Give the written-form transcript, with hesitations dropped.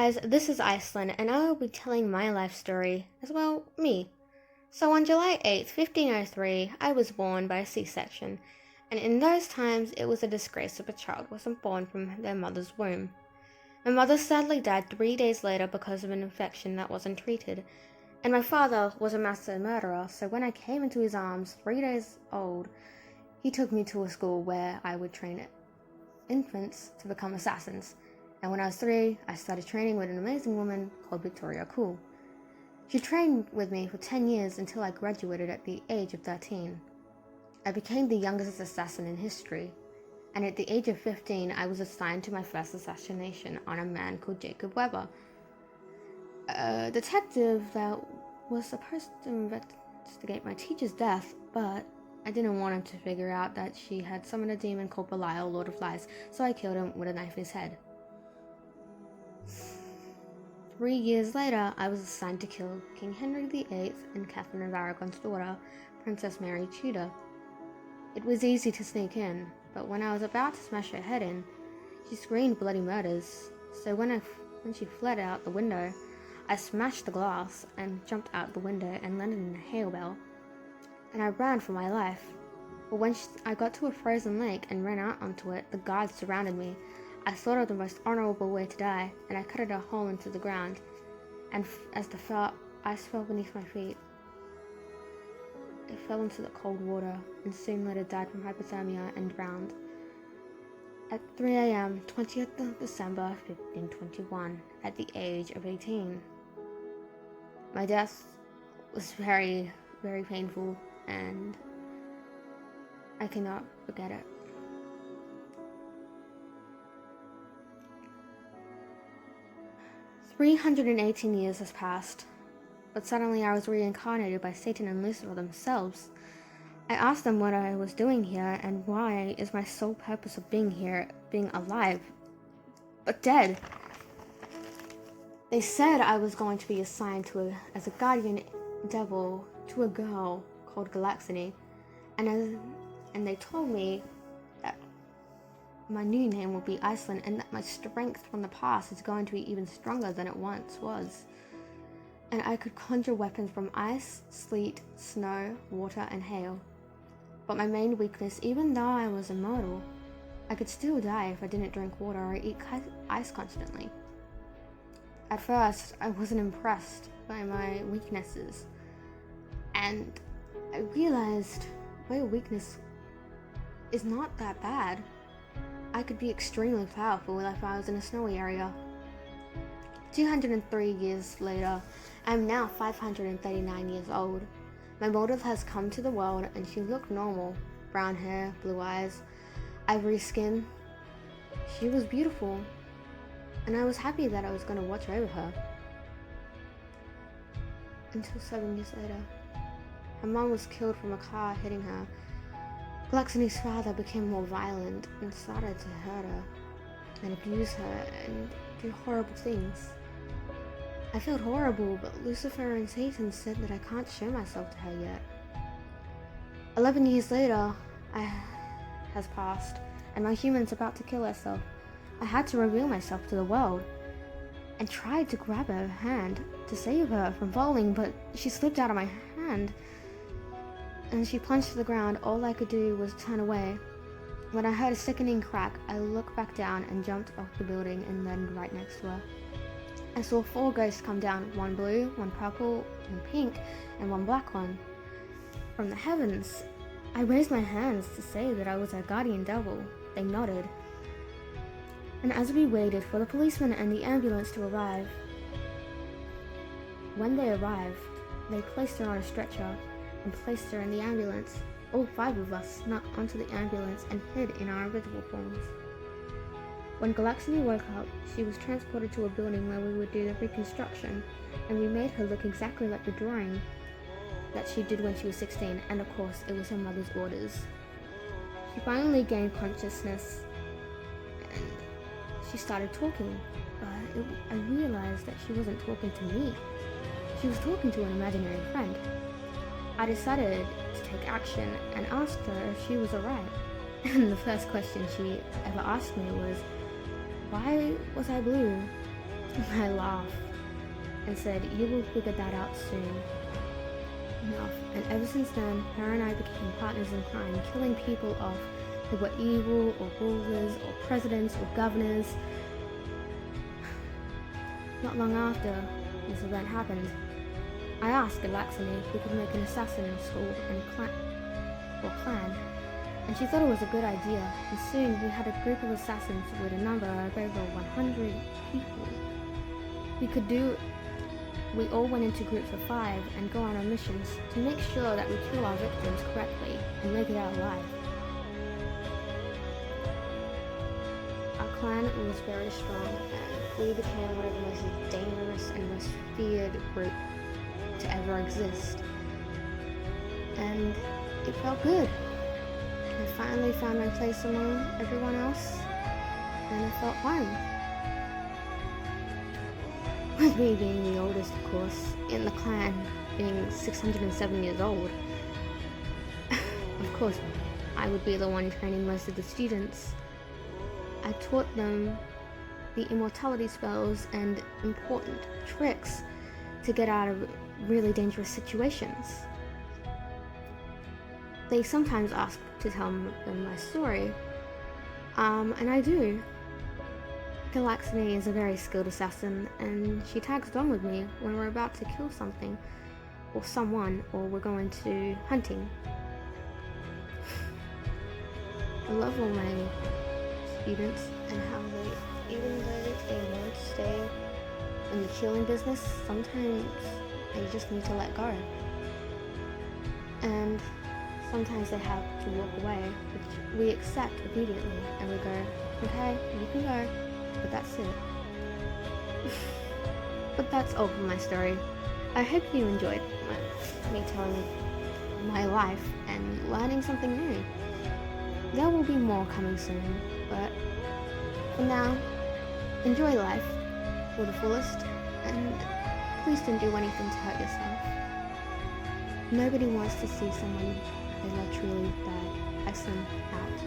guys, this is Icline, and I will be telling my life story, as well, me. So on July 8th, 1503, I was born by a C-section, and in those times it was a disgrace if a child wasn't born from their mother's womb. My mother sadly died 3 days later because of an infection that wasn't treated, and my father was a master murderer, so when I came into his arms 3 days old, he took me to a school where I would train infants to become assassins. And when I was 3, I started training with an amazing woman called Victoria Cool. She trained with me for 10 years until I graduated at the age of 13. I became the youngest assassin in history, and at the age of 15, I was assigned to my first assassination on a man called Jacob Weber, a detective that was supposed to investigate my teacher's death, but I didn't want him to figure out that she had summoned a demon called Belial, Lord of Lies, so I killed him with a knife in his head. 3 years later, I was assigned to kill King Henry VIII and Catherine of Aragon's daughter, Princess Mary Tudor. It was easy to sneak in, but when I was about to smash her head in, she screamed bloody murders. So when she fled out the window, I smashed the glass and jumped out the window and landed in a hay bale, and I ran for my life. But when I got to a frozen lake and ran out onto it, the guards surrounded me. I thought of the most honorable way to die, and I cut a hole into the ground, and as the ice fell beneath my feet, it fell into the cold water, and soon later died from hypothermia and drowned. At 3 a.m., 20th of December, 1521, at the age of 18. My death was very, very painful, and I cannot forget it. "318 years has passed, but suddenly I was reincarnated by Satan and Lucifer themselves. I asked them what I was doing here, and why is my sole purpose of being here being alive, but dead. They said I was going to be assigned as a guardian devil to a girl called Galaxiny, and they told me that my new name will be Iceland, and that my strength from the past is going to be even stronger than it once was. And I could conjure weapons from ice, sleet, snow, water, and hail. But my main weakness, even though I was immortal, I could still die if I didn't drink water or eat ice constantly. At first, I wasn't impressed by my weaknesses, and I realized my weakness is not that bad. I could be extremely powerful if I was in a snowy area. 203 years later, I am now 539 years old. My model has come to the world, and she looked normal. Brown hair, blue eyes, ivory skin. She was beautiful, and I was happy that I was going to watch over her. Until 7 years later, her mom was killed from a car hitting her. Galaxiny's father became more violent and started to hurt her and abuse her and do horrible things. I felt horrible, but Lucifer and Satan said that I can't show myself to her yet. 11 years later has passed, and my human's about to kill herself. I had to reveal myself to the world and tried to grab her hand to save her from falling, but she slipped out of my hand and she plunged to the ground. All I could do was turn away. When I heard a sickening crack, I looked back down and jumped off the building and landed right next to her. I saw 4 ghosts come down, 1 blue, 1 purple, 1 pink, and 1 black one. From the heavens, I raised my hands to say that I was a guardian devil. They nodded. And as we waited for the policeman and the ambulance to arrive, when they arrived, they placed her on a stretcher and placed her in the ambulance. All 5 of us snuck onto the ambulance and hid in our invisible forms. When Galaxiny woke up, she was transported to a building where we would do the reconstruction, and we made her look exactly like the drawing that she did when she was 16, and of course it was her mother's orders. She finally gained consciousness and she started talking, but I realized that she wasn't talking to me. She was talking to an imaginary friend. I decided to take action and asked her if she was alright. And the first question she ever asked me was, why was I blue? I laughed and said, "You will figure that out soon enough." And ever since then, her and I became partners in crime, killing people off who were evil, or rulers, or presidents, or governors. Not long after this event happened, I asked Galaxony if we could make an assassin school and clan, and she thought it was a good idea, and soon we had a group of assassins with a number of over 100 people. We all went into groups of 5 and go on our missions to make sure that we kill our victims correctly and make it out alive. Our clan was very strong, and we became one of the most dangerous and most feared group to ever exist. And it felt good. I finally found my place among everyone else, and I felt home. With me being the oldest, of course, in the clan, being 607 years old. Of course, I would be the one training most of the students. I taught them the immortality spells and important tricks to get out of really dangerous situations. They sometimes ask to tell them my story, and I do. Galaxony is a very skilled assassin, and she tags along with me when we're about to kill something, or someone, or we're going to hunting. I love all my students and how they, even though they want to stay in the killing business, sometimes they just need to let go. And sometimes they have to walk away, which we accept immediately, and we go, okay, you can go, but that's it. But that's all for my story. I hope you enjoyed me telling my life and learning something new. There will be more coming soon, but for now, enjoy life for the fullest, and please don't do anything to hurt yourself. Nobody wants to see someone they love truly die. Icline out.